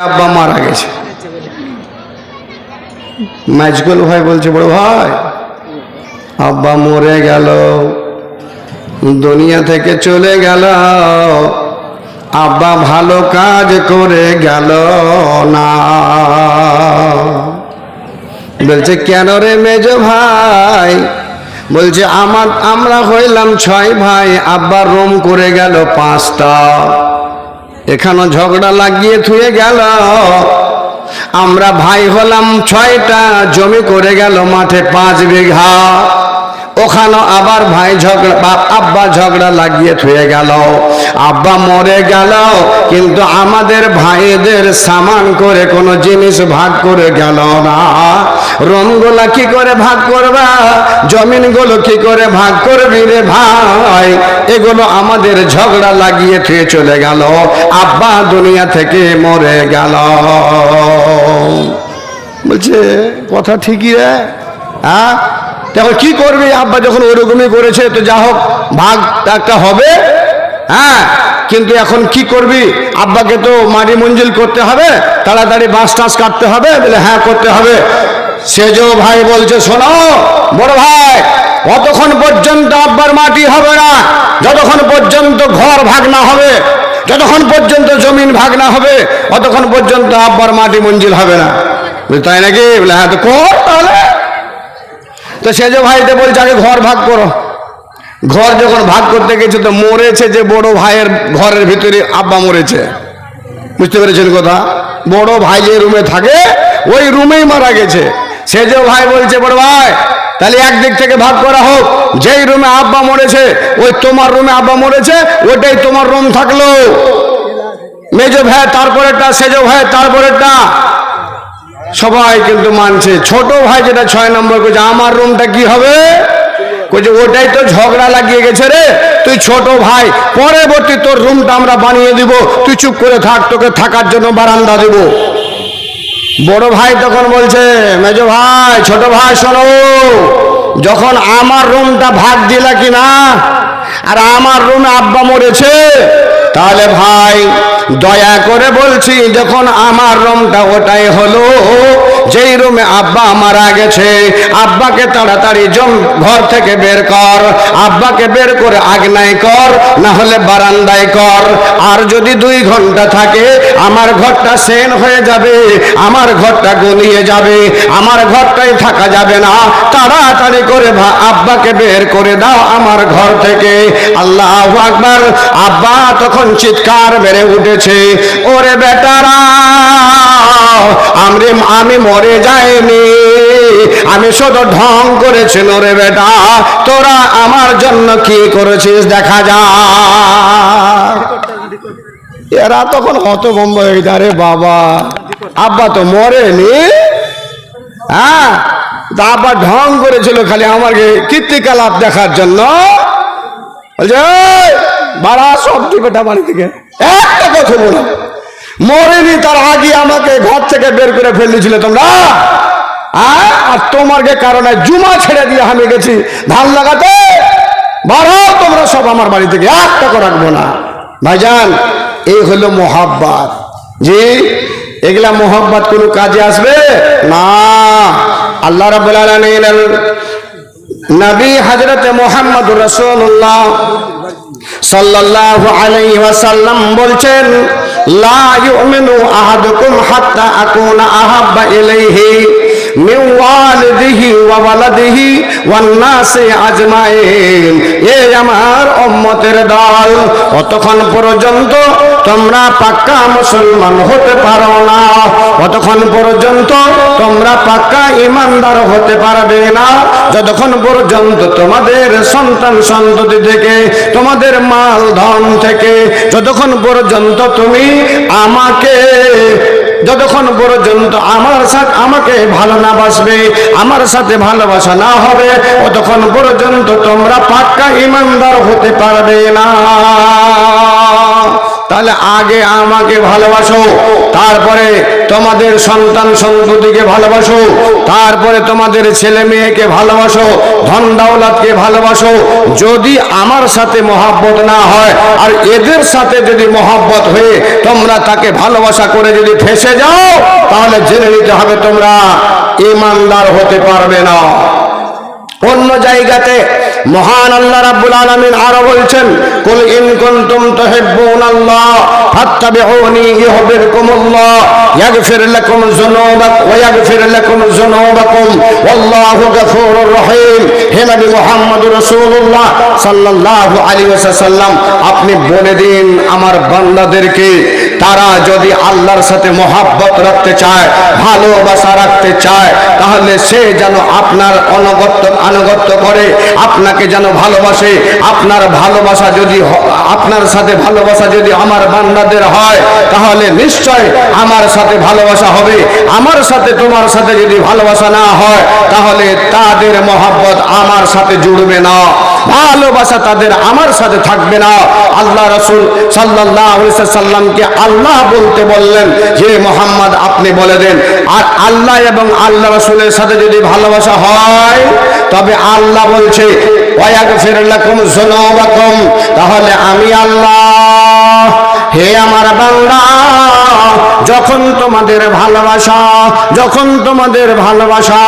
আব্বা মারা গেছে। মাইজকুল ভাই বলছে, বড় ভাই আব্বা মরে গেল, দুনিয়া থেকে চলে গেল, আব্বা ভালো কাজ করে গেল না। বলছে কেন রে মেজ ভাই? বলছে আমরা হইলাম 6 ভাই, আব্বা রোম করে গেল 5টা, এখানে ঝগড়া লাগিয়ে থুয়ে গেল। আমরা ভাই হলাম 6টা, জমি করে গেল মাঠে 5 বিঘা, ওখানে আবার ভাই ঝগড়া, আব্বা ঝগড়া লাগিয়ে থুয়ে গেল। আব্বা মরে গেল, কিন্তু আমাদের ভাইদের সামান করে কোনো জিনিস ভাগ করে গেল না। রমগুলা কি করে ভাগ করবা, জমিনগুলো কি করে ভাগ করবি রে ভাই? এগুলো আমাদের ঝগড়া লাগিয়ে থুয়ে চলে গেল, আব্বা দুনিয়া থেকে মরে গেল। বলছে কথা ঠিকই রে, হ্যাঁ তখন কি করবি? আব্বা যখন ওরকমই করেছে তো যা হোক ভাগ একটা হবে, হ্যাঁ কিন্তু এখন কি করবি? আব্বাকে তো মাটি মঞ্জিল করতে হবে, তাড়াতাড়ি বাঁশ টাস কাটতে হবে। বলে হ্যাঁ করতে হবে। সেজো ভাই বলছে শোনো বড় ভাই, অতক্ষণ পর্যন্ত আব্বার মাটি হবে না যতক্ষণ পর্যন্ত ঘর ভাগ না হবে, যতক্ষণ পর্যন্ত জমিন ভাগ না হবে অতক্ষণ পর্যন্ত আব্বার মাটি মঞ্জিল হবে না। তাই নাকি? বলে হ্যাঁ তো কর তাহলে। তো সেজো ভাইতে বলছে আগে ঘর ভাগ করো। ঘর যখন ভাগ করতে গেছে তো মরেছে যে বড় ভাইয়ের ঘরের ভিতরে আব্বা মরেছে। বুঝতে পেরেছেন কথা? বড় ভাই যে রুমে থাকে ওই রুমেই মারা গেছে। সেজো ভাই বলছে বড় ভাই তাহলে একদিক থেকে ভাগ করা হোক, যেই রুমে আব্বা মরেছে ওই তোমার রুমে আব্বা মরেছে, ওটাই তোমার রুম থাকলো। মেজো ভাই তারপরেরটা, সেজো ভাই তারপরেরটা, সবাই কিন্তু মানছে। ছোট ভাই যেটা 6 নম্বর করছে আমার রুমটা কি হবে? কইছে ওটাই তো ঝগড়া লাগিয়ে গেছে রে, তুই ছোট ভাই, পরবর্তী তোর রুমটা আমরা বানিয়ে দিব, তুই চুপ করে থাক, তোকে থাকার জন্য বারান্দা দিব। বড় ভাই তখন বলছে মেজো ভাই ছোট ভাই শোনো, যখন আমার রুমটা ভাগ দিলা কিনা আর আমার রুমে আব্বা মরেছে, তাহলে ভাই দয়া করে বলছি যখন আমার রুমটা ওটাই হলো যেই রুমে আব্বা মারা গেছে, আব্বাকে তাড়াতাড়ি ঘর থেকে বের কর, আব্বাকে বের করে আগনায় কর, না হলে বারান্দায় কর। আর যদি 2 ঘন্টা থাকে আমার ঘরটা সেন হয়ে যাবে, আমার ঘরটা গলিয়ে যাবে, আমার ঘরটাই থাকা যাবে না। তাড়াতাড়ি করে আব্বাকে বের করে দাও আমার ঘর থেকে। আল্লাহু আকবার। আব্বা তখন চিৎকার মেরে উঠেছে, ওরে বেটারা আমি মরে যাইনি, আমি শুধু ঢং করেছি। ওরে বেটা তোরা আমার জন্য কি করেছিস দেখা যা। এরা তখন হতভম্ব হয়ে গেছে, আরে বাবা আব্বা তো মরেনি, হ্যাঁ তা আব্বা ঢং করেছিল খালি আমাকে কীর্তিকলাপ দেখার জন্য। বলছে বাড়া সব বেটা বাড়ি থেকে একটা কথা বলো, মরেনি তার আগে আমাকে ঘর থেকে বের করে ফেলেছিল তোমরা, আর তোমার কারণে জুমা ছেড়ে দিয়ে আমি গেছি ধান লাগাতে, বাড়াও তোমরা সব আমার বাড়ি থেকে, একটা করে রাখবো না। ভাইজান এই হলো মোহাব্বত। জি এগুলা মোহাব্বত কোনো কাজে আসবে না। আল্লাহ রাব্বুল আলামিন নবী হযরত মুহাম্মদুর রাসূলুল্লাহ সাল্লাল্লাহু আলাইহি ওয়াসাল্লাম বলছেন, লা ইউমিনু আহাদুকুম হাত্তা আকুনা আহাব্বা ইলাইহি মিন ওয়ালিদিহি ওয়া ওয়ালাদিহি ওয়ান নাসি আজমাইন। এই আমার উম্মতের দল, ততক্ষণ পর্যন্ত তোমরা পাক্কা মুসলমান হতে পারো না, ততক্ষণ পর্যন্ত তোমরা পাক্কা ঈমানদার হতে পারবে না, যতক্ষণ পর্যন্ত তোমাদের সন্তান সন্ততি থেকে, তোমাদের মাল ধন থেকে, যতক্ষণ পর্যন্ত তুমি আমাকে, যতক্ষণ পর্যন্ত আমাকে ভালো না বাসবে, আমার সাথে ভালোবাসা না হবে, ততক্ষণ পর্যন্ত তোমরা পাক্কা ঈমানদার হতে পারবে না। তাহলে আগে আমাকে ভালোবাসো, তারপরে তোমাদের সন্তান সন্ততিকে ভালোবাসো, তারপরে তোমাদের ছেলে মেয়েকে ভালোবাসো, ধন দৌলতকে ভালোবাসো। যদি আমার সাথে মহব্বত না হয় আর এদের সাথে যদি মহব্বত হয়ে তোমরা তাকে ভালোবাসা করে যদি ফেঁসে যাও, তাহলে জেনে নিতে হবে তোমরা ঈমানদার হতে পারবে না। অন্য জায়গাতে মহান আল্লাহ রাব্বুল আলামিন আরো বলছেন, কুল ইন কুনতুম তুহিব্বুনাল্লাহ ফাত্তাবিউনি ইউহিব্বুকুমুল্লাহ ইয়াগফির লাকুম যুনুবাকুম ওয়া ইয়াগফির লাকুম যুনুবাকুম ওয়াল্লাহু গফুরুর রহিম। হে নবী মুহাম্মদুর রাসূলুল্লাহ সাল্লাল্লাহু আলাইহি ওয়াসাল্লাম, আপনি বলে দিন আমার বান্দাদেরকে, তারা যদি আল্লাহর সাথে মহব্বত রাখতে চায়, ভালোবাসা রাখতে চায়, তাহলে সে যেন আপনার আনুগত্য করে, আপনাকে যেন ভালোবাসে। আপনার ভালোবাসা যদি আপনার সাথে ভালোবাসা যদি আমার বান্দাদের হয়, তাহলে নিশ্চয় আমার সাথে ভালোবাসা হবে। আমার সাথে তোমার সাথে যদি ভালোবাসা না হয়, তাহলে তাদের মহব্বত আমার সাথে জুড়বে না, ভালোবাসা তাদের আমার সাথে থাকবে না। আল্লাহ রাসূল সাল্লাল্লাহু আলাইহি ওয়াসাল্লামকে আল্লাহ বলতে বললেন, হে মুহাম্মদ আপনি বলে দেন। আর আল্লাহ এবং আল্লাহ রাসূলের সাথে যদি ভালোবাসা হয়, তবে আল্লাহ বলছে ওয়ায়াগফির লাকুম যুনুবাকুম, তাহলে আমি আল্লাহ, হে আমার বান্দা, যখন তোমাদের ভালোবাসা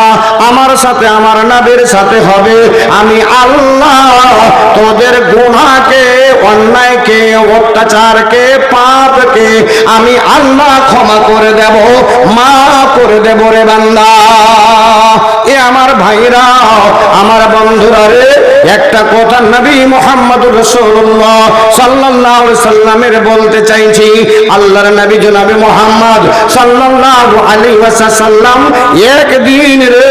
আমার সাথে আমার নবীর সাথে হবে, আমি আল্লাহ তোদের গুনাহকে, অন্যায়কে, অত্যাচারকে, পাপকে আমি আল্লাহ ক্ষমা করে দেব, মাফ করে দেব রে বান্দা। এ আমার ভাইরা, আমার বন্ধুরা রে, একটা কথা নবী মুহাম্মদুর রাসূলুল্লাহ সাল্লাল্লাহু আলাইহি সাল্লামের বলতে চাইছি। আল্লাহর নবী জনাবে মুহাম্মদ সাল্লাল্লাহু আলাইহি ওয়াসাল্লাম একদিন রে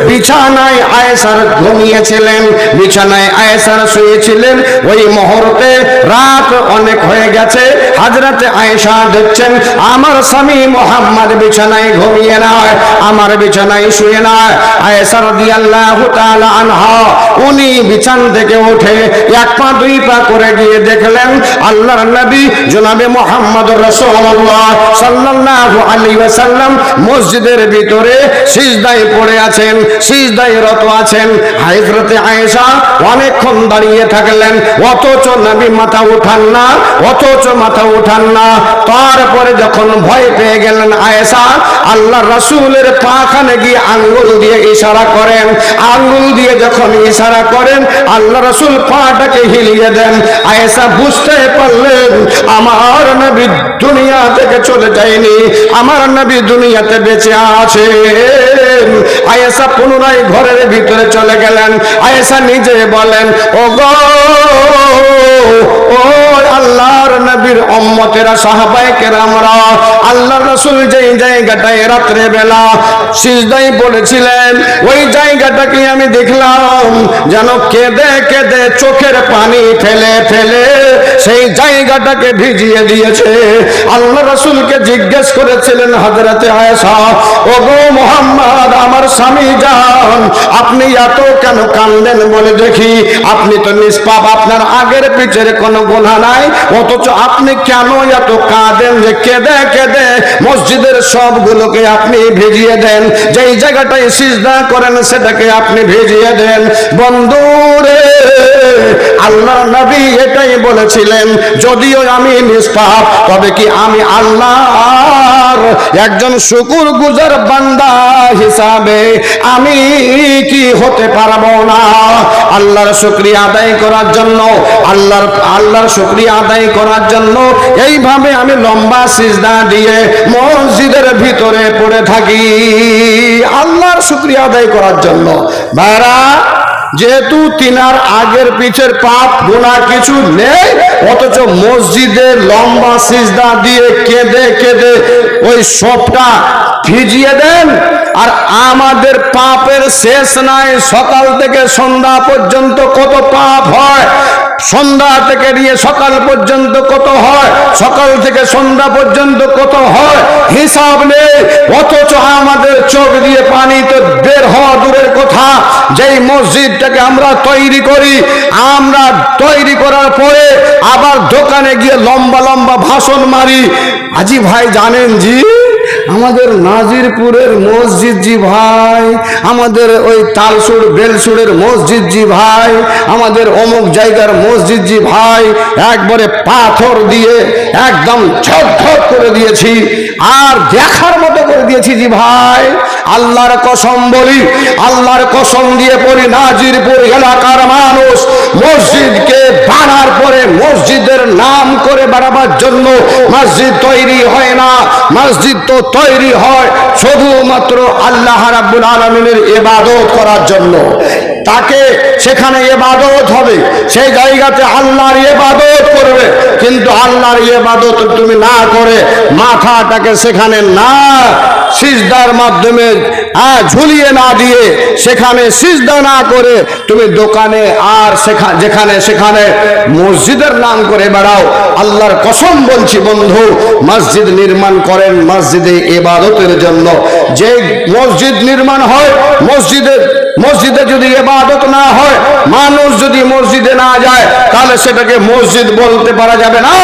বিছানায় আয়েশার ঘুমিয়েছিলেন, বিছানায় আয়েশার শুয়েছিলেন। ওই মুহূর্তে রাত অনেক হয়ে গেছে। হযরতে আয়েশা দেখছেন আমার স্বামী মুহাম্মদ বিছানায় ঘুমিয়ে নয়, আমার বিছানায় শুয়ে নয়। আয়েশা রাদিয়াল্লাহু তাআলা আনহা উনি বিছান থেকে উঠে এক পা দুই পা করে গিয়ে দেখলেন আল্লাহর নবী জনাবে মুহাম্মদুর রাসূলুল্লাহ সাল্লাল্লাহু আলাইহি ওয়াসাল্লাম মসজিদের ভিতরে সিজদায় পড়ে আছেন, সিজদায় রত আছেন। হযরতে আয়েশা অনেকক্ষণ দাঁড়িয়ে থাকলেন, অথচ নবী মাথা উঠান না। তারপরে যখন ভয় পেয়ে গেলেন আয়েশা, আল্লাহর রাসূলের পাখানে গিয়ে আঙ্গুল দিয়ে ইশারা করেন। আঙ্গুল দিয়ে যখন ইশারা করেন, আল্লাহ রাসূল পাটাকে হিলিয়ে দেন। আয়েশা বুঝতে পারলেন আমার নবী দুনিয়া থেকে চলে যায়নি, আমার নবী দুনিয়াতে বেঁচে আছেন। আয়েশা পুনরায় ঘরের ভিতরে চলে গেলেন। আয়েশা নিজে বলেন, ওগো ও আল্লাহর নবীর উম্মতেরা, সাহাবায়ে কেরামরা, আল্লাহর রাসূল যেই জায়গাটায় রাত্রে বেলা সিজদায় পড়েছিলেন, ওই জায়গাটাকে আমি দেখলাম যেন কেঁদে কেঁদে চোখের পানি ফেলে ফেলে সেই জায়গাটাকে ভিজিয়ে দিয়েছে। আল্লাহ রাসূলকে জিজ্ঞেস করেছিলেন হযরতে আয়েশা, ওগো মুহাম্মদ আমার স্বামী জান, আপনি এত কেন কাঁদেন বলে দেখি? আপনি তো নিষ্পাপ, আপনার আগের পিছের কোনো গুনাহ নাই, অথচ আপনি কেন এত কাঁদেন যে কেঁদে কেঁদে মসজিদের সবগুলোকে আপনি ভিজিয়ে দেন, যেই জায়গাটায় সিজদা করেন সেটাকে আপনি ভিজিয়ে দেন? বন্ধুরে, আল্লাহর নবী এটাই বলেছিলেন, যদিও আমি নিষ্পাপ, তবে কি আমি আল্লাহর একজন শুকরগুজার বান্দা হিসাবে আমি কি হতে পারবো না? আল্লাহর শুকরিয়া আদায় করার জন্য, আল্লাহর শুকরিয়া আদায় করার জন্য এইভাবে আমি লম্বা সিজদা দিয়ে মসজিদের ভিতরে পড়ে থাকি, আল্লাহর শুকরিয়া আদায় করার জন্য। ভাইরা, যেহেতু তিনার আগের পিছের পাপ গুনাহ কিছু নেই, অথচ মসজিদে লম্বা সিজদা দিয়ে কেঁদে কেঁদে ওই সবটা ভিজিয়ে দেন। আর আমাদের পাপের শেষ নাই, সকাল থেকে সন্ধ্যা পর্যন্ত কত পাপ হয়, সন্ধ্যা থেকে নিয়ে সকাল পর্যন্ত কত হয়, সকাল থেকে সন্ধ্যা পর্যন্ত কত হয়, হিসাব নেই। অথচ আমাদের চোখ দিয়ে পানি তো বের হওয়া দূরের কথা, যেই মসজিদটাকে আমরা তৈরি করি, আমরা তৈরি করার পরে আবার দোকানে গিয়ে লম্বা লম্বা ভাষণ মারি। আজি ভাই জানেন জি, আমাদের নাজিরপুরের মসজিদ জি ভাই, আমাদের ওই তালসুর বেলসুরের মসজিদ জি ভাই, আমাদের অমুক জায়গার মসজিদ জি ভাই, একবারে পাথর দিয়ে একদম ঝকঝক করে দিয়েছি আর দেখার মতো করে দিয়েছি জি ভাই। আল্লাহর কসম বলি, আল্লাহর কসম দিয়ে বলি, নাজিরপুর এলাকার মানুষ মসজিদকে বানার পরে মসজিদের নাম করে বাড়াবার জন্য মসজিদ তৈরি হয় না, মসজিদ তো তৈরি হয় শুধুমাত্র আল্লাহ রাব্বুল আলামিনের ইবাদত করার জন্য। তাকে সেখানে ইবাদত হবে, সেই জায়গাতে আল্লাহর ইবাদত করবে, কিন্তু আল্লাহর ইবাদত তুমি না করে মাথাটাকে সেখানে না সিজদার মাধ্যমে ঝুলিয়ে না দিয়ে, সেখানে সিজদা না করে তুমি দোকানে আর যেখানে সেখানে মসজিদের নাম করে বেড়াও। আল্লাহর কসম বলছি বন্ধু, মসজিদ নির্মাণ করেন মসজিদে ইবাদতের জন্য। যে মসজিদ নির্মাণ হয়, মসজিদে যদি ইবাদত না হয়, মানুষ যদি মসজিদে না যায়, তাহলে সেটাকে মসজিদ বলতে পারা যাবে না,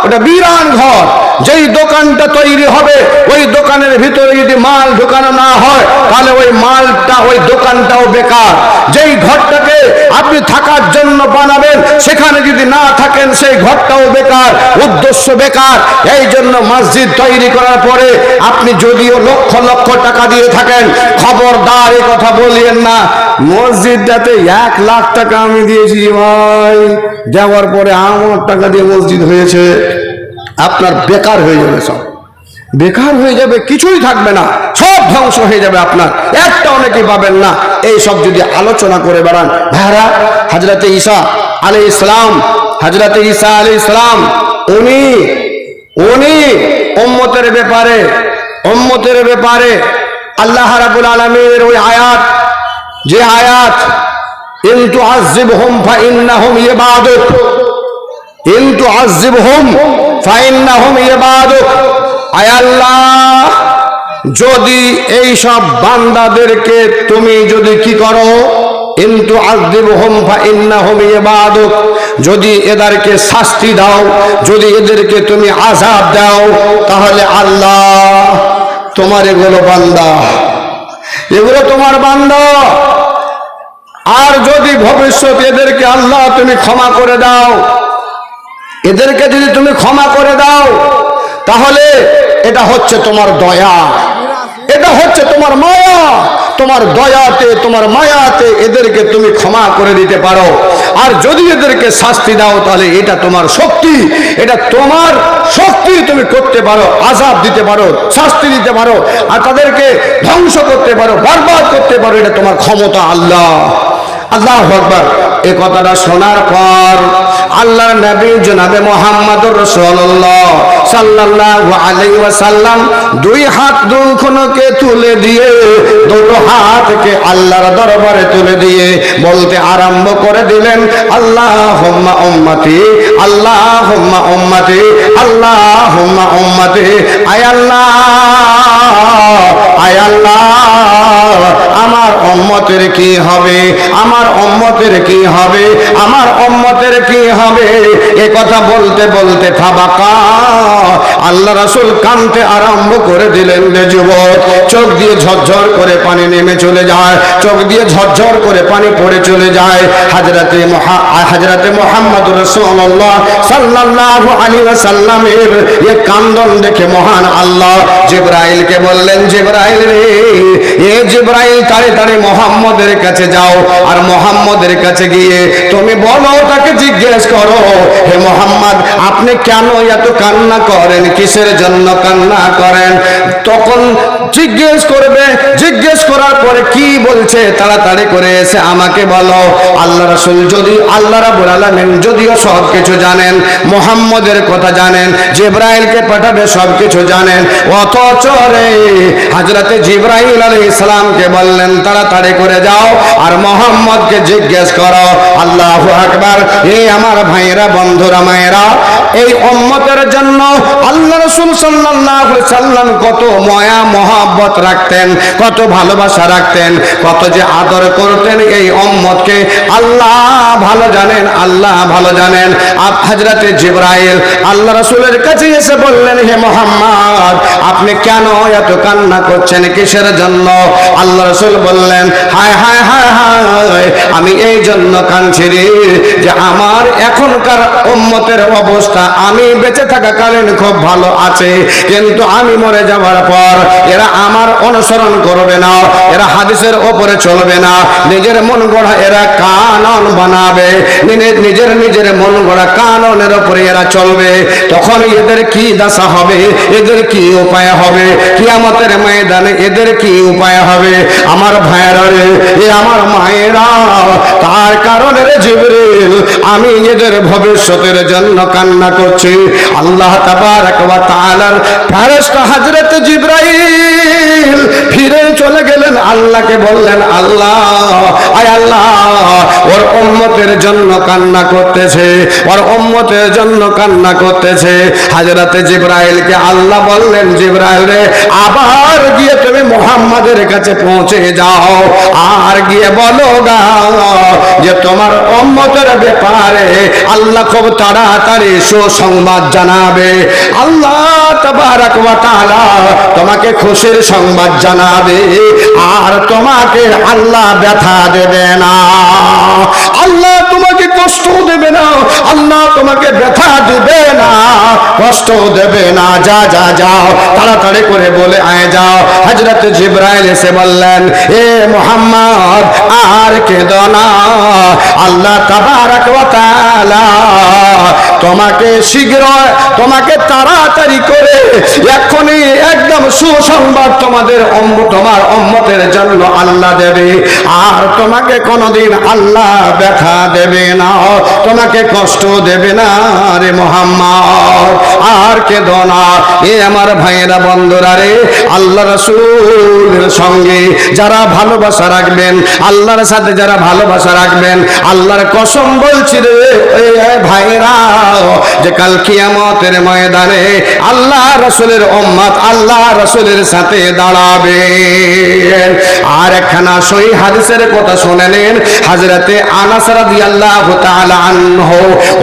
ওটা বিরান ঘর। যেই দোকানটা তৈরি হবে, ওই দোকানের ভিতরে যদি মাল ঢোকানো না হয়, তাহলে ওই মালটা, ওই দোকানটাও বেকার। যেই ঘরটাকে আপনি থাকার জন্য বানাবেন, সেখানে যদি না থাকেন, সেই ঘরটাও বেকার, উদ্দেশ্য বেকার। এই জন্য মসজিদ তৈরি করার পরে আপনি যদিও লক্ষ লক্ষ টাকা দিয়ে থাকেন, খবরদার এই কথা বলিয়েন না মসজিদটাতে 1 লাখ টাকা আমি দিয়েছি ভাই, দেওয়ার পরে আমার টাকা দিয়ে মসজিদ হয়েছে। আপনার বেকার হয়ে যাবে, সব বেকার হয়ে যাবে, কিছুই থাকবে না, সব ধ্বংস হয়ে যাবে, আপনার একটা অনেকে পাবেন না। এই সব যদি আলোচনা করে বেড়ান ভাইরা, হযরতে ঈসা আলাইহিস সালাম, হযরতে ঈসা আলাইহিস সালাম উনি উম্মতের ব্যাপারে আল্লাহ রাব্বুল আলামিনের ওই আয়াত, যে আয়াত ইন তুআযিবহুম ফাইন্নাহুম ইবাদুক, ইন তুআযিবহুম ফাইন্নাহুম ইবাদুক, আয় আল্লাহ যদি এই সব বান্দাদেরকে তুমি যদি কি করো, ইন তুআযিবহুম ফাইন্নাহুম ইবাদুক, যদি এদেরকে শাস্তি দাও, যদি এদেরকে তুমি আযাব দাও, তাহলে আল্লাহ তোমার এগুলো বান্দা, এগুলো তোমার বান্দা। আর যদি ভবিষ্যতে এদেরকে আল্লাহ তুমি ক্ষমা করে দাও, এদেরকে যদি তুমি ক্ষমা করে দাও, তাহলে এটা হচ্ছে তোমার দয়া, এটা হচ্ছে তোমার মায়া। তোমার দয়াতে, তোমার মায়াতে এদেরকে তুমি ক্ষমা করে দিতে পারো। আর যদি এদেরকে শাস্তি দাও, তাহলে এটা তোমার শক্তি, এটা তোমার শক্তি, তুমি করতে পারো, আযাব দিতে পারো, শাস্তি দিতে পারো, আর তাদেরকে ধ্বংস করতে পারো, বরবাদ করতে পারো, এটা তোমার ক্ষমতা। আল্লাহ, আল্লাহু আকবার। এই কথাটা শোনার পর আল্লাহর নবী জনাবে মুহাম্মদুর রাসূলুল্লাহ সাল্লাল্লাহু আলাইহি ওয়াসাল্লাম 2 হাত দুখনকে তুলে দিয়ে, 2 হাতকে আল্লাহর দরবারে তুলে দিয়ে বলতে আরম্ভ করে দিলেন, আল্লাহুম্মা উম্মতি, আল্লাহুম্মা উম্মতি, আল্লাহুম্মা উম্মতি। আয় আল্লাহ, আয় আল্লাহ, আমার উম্মতের কি হবে, আমার উম্মতের কি হবে, আমার উম্মতের কি হবে। এ কথা বলতে বলতে ফাবাকা, আল্লাহ রাসূল কাঁদতে আরম্ভ করে দিলেন। রে যুবক, চোখ দিয়ে ঝরঝর করে পানি নেমে চলে যায়, চোখ দিয়ে ঝরঝর করে পানি পড়ে চলে যায়। হযরতে মুহাম্মদুর রাসূলুল্লাহ সাল্লাল্লাহু আলাইহি ওয়াসাল্লামের এই কান্দন দেখে মহান আল্লাহ জিবরাইলকে বললেন, জিবরাইল রে, এ জিবরাইল তাড়াতাড়ি মুহাম্মদের কাছে যাও, আর মুহাম্মদের কাছে গিয়ে তুমি বলো, তাকে জিজ্ঞেস করো, হে মুহাম্মদ আপনি কেন এত কান্না করেন, কিসের জন্য কান্না করেন। তখন জিজ্ঞেস করবে, জিজ্ঞেস করার পরে কি বলছে তাড়াতাড়ি করে এসে আমাকে বলো। আল্লাহ রাসূল যদি, আল্লাহ রাব্বুল আলামিন যদিও সব কিছু জানেন, মুহাম্মদের কথা জানেন, জিবরাইলকে পাঠাবে সব কিছু জানেন, অথচ রে হযরতে জিবরাইল আলাইহিস সালামকে বললেন তাড়াতাড়ি করে যাও আর মুহাম্মদকে জিজ্ঞেস করো। আল্লাহু আকবার। এই আমার ভাইয়েরা, বন্ধুরা, মায়েরা, এই উম্মতের জন্য আল্লাহ রাসূল সাল্লাল্লাহু আলাইহি সাল্লাম কত মায়া, মহা মহব্বত রাখতেন, কত ভালোবাসা রাখতেন, কত যে আদর করতেন এই উম্মতকে আল্লাহ ভালো জানেন, আল্লাহ ভালো জানেন। হযরতে জিবরাইল আল্লাহ রাসূলের কাছে এসে বললেন, হে মুহাম্মদ, আপনি কেন এত কান্না করছেন, কিসের জন্য? আল্লাহ রাসূল বললেন, হায় হায় হায় হায়, আমি এই জন্য কাঁদছি রে, যে আমার এখনকার উম্মতের অবস্থা, আমি বেঁচে থাকাকালীন খুব ভালো আছে, কিন্তু আমি মরে যাওয়ার পর এরা আমার অনুসরণ করবে না, এরা হাদিসের ওপরে চলবে না, নিজের মন গড়া এরা কানুন বানাবে, নিজের মন গড়া কানুনের উপরে এরা চলবে। তখন এদের কি দশা হবে, এদের কি উপায় হবে, কিয়ামতের ময়দানে এদের কি উপায় হবে? আমার ভাইয়েরা রে, এ আমার মায়েরা, তার কারণে রে জিবরিল, আমি এদের ভবিষ্যতের জন্য কান্না করছি। আল্লাহ তাবারক ওয়া তাআলার ফেরেশতা হযরত জিবরাইল ফিরে চলে গেলেন, আল্লাহকে বললেন, আল্লাহ, আয় আল্লাহ, ওর উম্মতের জন্য কান্না করতেছে, ওর উম্মতের জন্য কান্না করতেছে। হযরত জিবরাইলকে আল্লাহ বললেন, জিবরাইল রে, আবার গিয়ে তুমি মুহাম্মাদের কাছে পৌঁছে যাও, আর গিয়ে বলো গা যে তোমার উম্মতের ব্যাপারে আল্লাহ খুব তাড়াতাড়ি সুসংবাদ জানাবে। আল্লাহ তাবারক ওয়া তাআলা তোমাকে খুশির সংবাদ জানাবে, আর তোমাকে আল্লাহ ব্যথা দেবে না, আল্লাহ তোমাকে কষ্ট দেবে না, আল্লাহ তোমাকে ব্যথা দেবে না, কষ্ট দেবে না। যা যা যাও, তাড়াতাড়ি করে বলে আয় যাও। হযরত জিবরাইল এসে বললেন, এ মুহাম্মদ, আর কেঁদো না, আল্লাহ তাবারক ওয়া তাআলা তোমাকে শীঘ্র, তোমাকে তাড়াতাড়ি করে এখনই একদম সুসংবাদ তোমাদের তোমার উম্মতের জন্য আল্লাহ দেবে, আর তোমাকে কোনোদিন আল্লাহ ব্যথা দেবে না, তোমাকে কষ্ট দেবে না রে মুহাম্মদ, আর কেঁদো না। এ আমার ভাইয়েরা, বন্ধুরা রে, আল্লাহ রাসূলের সঙ্গে যারা ভালোবাসা রাখবেন, আল্লাহর সাথে যারা ভালোবাসা রাখবেন, আল্লাহর কসম বলছি রে ভাইরা, যে কাল কিয়ামতের ময়দানে আল্লাহ রাসূলের উম্মত আল্লাহ রাসূলের সাথে দাঁড়াবে। আর একখানা সহিহ হাদিসের কথা শুনে নেন। হযরতে আনাস রাদিয়াল্লাহু তাআলা আনহু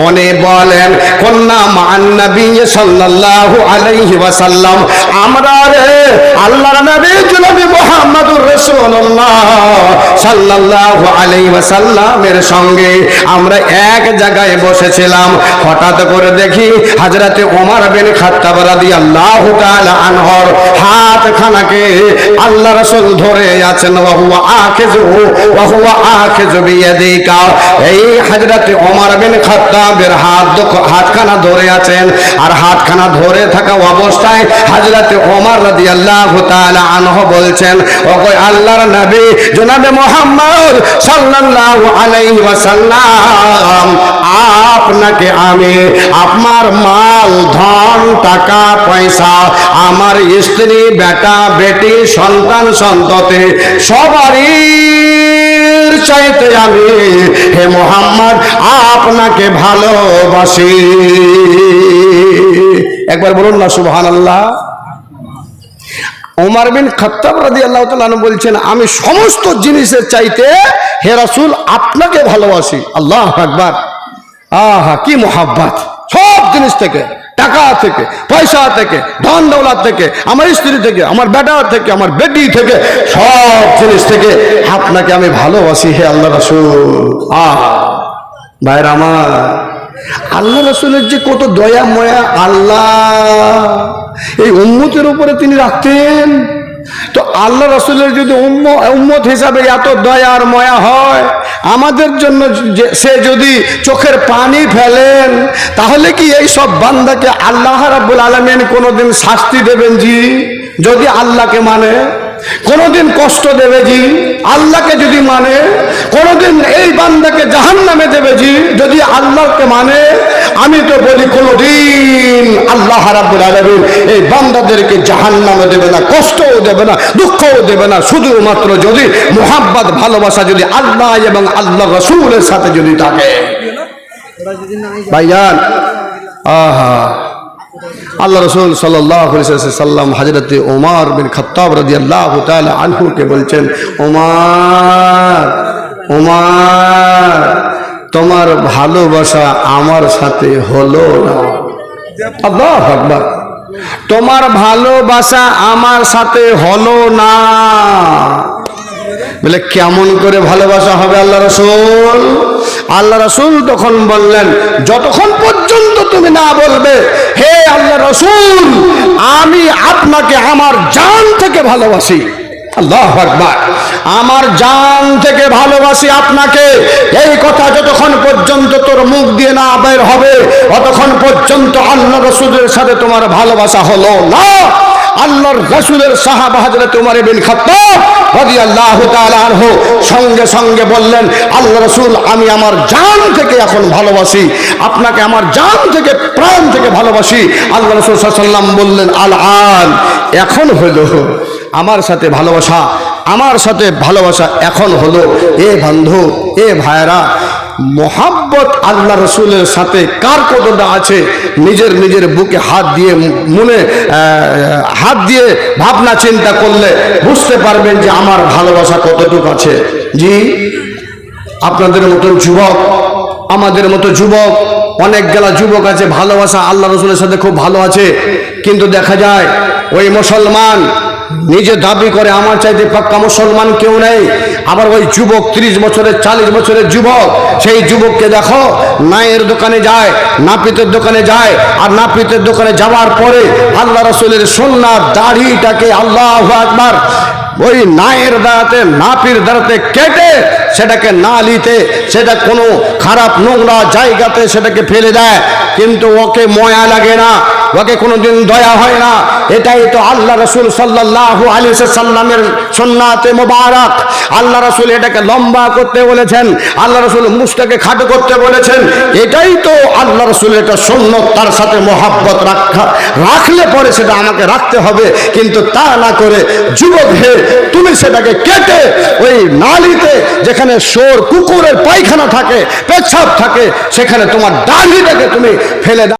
উনি বলেন, কুন্না মা'আন নবী সাল্লাল্লাহু আলাইহি ওয়াসাল্লাম, আমরা রে আল্লাহর নবী জনাবে মুহাম্মদুর রাসূলুল্লাহ সাল্লাল্লাহু আলাইহি ওয়াসাল্লামের সঙ্গে আমরা এক জায়গায় বসেছিলাম। হঠাৎ করে দেখি হযরতে ওমর বিন খাত্তাব রাদিয়াল্লাহু তাআলা আনহুর হাতখানাকে আল্লাহ রাসূল ধরে আছেন, ওয়া হুয়া আখিযু বিয়াদিকা। এই হযরতে ওমর বিন খাত্তাবের হাতখানা ধরে আছেন, আর হাতখানা ধরে থাকা অবস্থায় হযরতে ওমর রাদিয়াল্লাহু তাআলা আনহু বলছেন, ওগো আল্লাহর নবী জনাবে মুহাম্মদ সাল্লাল্লাহু আলাইহি ওয়াসাল্লাম, আপনাকে আমি আপনার মাল, ধন, টাকা পয়সা, আমার স্ত্রী, বেটা বেটি, সন্তান সন্ততি সবারই চাইতে আমি হে মুহাম্মদ আপনাকে ভালোবাসি। একবার বলুন না সুবহানাল্লাহ। ওমর বিন খাত্তাব রাদিয়াল্লাহু তাআলা আনহু বলছেন, আমি সমস্ত জিনিসের চাইতে হে রাসূল আপনাকে ভালোবাসি। আল্লাহু আকবার। আহা, কি মোহাব্বত! সব জিনিস থেকে, টাকা থেকে, পয়সা থেকে, ধন দৌলত থেকে, আমার স্ত্রী থেকে, আমার বেটা থেকে, আমার বেটি থেকে, সব জিনিস থেকে আপনাকে আমি ভালোবাসি হে আল্লাহ রাসূল। ভাইরা আমার, আল্লাহ রাসূলের যে কত দয়া ময়া আল্লাহ এই উম্মতের উপরে তিনি রাখতেন। তো আল্লাহ রাসূলের যদি উম্মত হিসাবে এত দয়া আর ময়া হয়, আমাদের জন্য সে যদি চোখের পানি ফেলেন, তাহলে কি এই সব বান্দাকে আল্লাহ রাব্বুল আলামিন কোনোদিন শাস্তি দেবেন জি? যদি আল্লাহকে মানে কোনোদিন কষ্ট দেবে জি? আল্লাহকে যদি মানে কোনোদিন এই বান্দাকে জাহান্নামে দেবে জি? যদি আল্লাহকে মানে? আমি তো বলি কোনোদিন আল্লাহ রাব্বুল আলামিন এই বান্দাদেরকে জাহান্নামে দেবে না, কষ্টও দেবে না, দুঃখও দেবে না, শুধুমাত্র যদি মুহাব্বত, ভালোবাসা যদি আল্লাহ এবং আল্লাহ রাসূলের সাথে যদি থাকে। ভাইজান, আহা, আল্লাহ রাসূল সাল্লাল্লাহু আলাইহি সাল্লাম হযরত ওমর বিন খাত্তাব রাদিয়াল্লাহু তাআলা আনহুকে বলছেন, ওমর ওমর তোমার ভালোবাসা আমার সাথে হলো না। আল্লাহু আকবার। তোমার ভালোবাসা আমার সাথে হলো না। বলে কেমন করে ভালোবাসা হবে আল্লাহ রাসূল? আল্লাহ রাসূল তখন বললেন, যতক্ষণ পর্যন্ত তুমি না বলবে হে আল্লাহ রাসূল আমি আপনাকে আমার জান থেকে ভালোবাসি। আল্লাহু আকবার। আমার জান থেকে ভালোবাসি আপনাকে, এই কথা যতক্ষণ পর্যন্ত তোর মুখ দিয়ে না বের হবে ততক্ষণ পর্যন্ত আল্লাহ রাসূলের সাথে তোমার ভালোবাসা হলো না। আল্লাহর রাসূলের সাহাবা হযরত ওমর ইবনে খাত্তাব রাদিয়াল্লাহু তাআলা আনহু সঙ্গে সঙ্গে বললেন, আল্লাহ রাসূল আমি আমার জান থেকে এখন ভালোবাসি আপনাকে, আমার জান থেকে প্রাণ থেকে ভালোবাসি। আল্লাহ রাসূল সাল্লাল্লাহু আলাইহি ওয়াসাল্লাম বললেন, আল আন এখন হলো আমার সাথে ভালোবাসা, আমার সাথে ভালোবাসা এখন হলো। এ বন্ধু, এ ভাইরা, মোহাব্বত আল্লাহ রসুলের সাথে কার কতটা আছে নিজের নিজের বুকে হাত দিয়ে মনে হাত দিয়ে ভাবনা চিন্তা করলে বুঝতে পারবেন যে আমার ভালোবাসা কতটুকু আছে। জি, আপনাদের মতন যুবক, আমাদের মতো যুবক, অনেক গেলা যুবক আছে ভালোবাসা আল্লাহ রসুলের সাথে খুব ভালো আছে, কিন্তু দেখা যায় ওই মুসলমান নিজে দাবি করে আমার চাইতে পাক্কা মুসলমান কেউ নেই। আবার ওই যুবক 30 বছরের 40 বছরের যুবক, সেই যুবককে দেখো নাইয়ের দোকানে যায়, নাপিতের দোকানে যায়, আর নাপিতের দোকানে যাওয়ার পরে আল্লাহ রাসূলের সুন্নাত দাড়িটাকে আল্লাহু আকবার ওই নায়ের দ্বারাতে নাপির দ্বারাতে কেটে সেটাকে নালিতে, সেটা কোনো খারাপ নোংরা জায়গাতে সেটাকে ফেলে দেয়, কিন্তু ওকে ময়া লাগে না, ওকে কোনোদিন দয়া হয় না। এটাই তো আল্লাহ রাসূল সাল্লাল্লাহু আলাইহি সাল্লামের সুন্নাতে মুবারক। আল্লাহ রাসূল এটাকে লম্বা করতে বলেছেন, আল্লাহ রাসূল মুখটাকে খাটো করতে বলেছেন। এটাই তো আল্লাহ রাসূলের একটা সুন্নাত, তার সাথে মহব্বত রাখলে পরে সেটা আমাকে রাখতে হবে, কিন্তু তা না করে যুবক হে তুমি সেটাকে কেটে ওই নালিতে যেখানে শোর কুকুরের পায়খানা থাকে, পেচ্ছাপ থাকে, সেখানে তোমার দাড়িটাকে তুমি ফেলে দাও।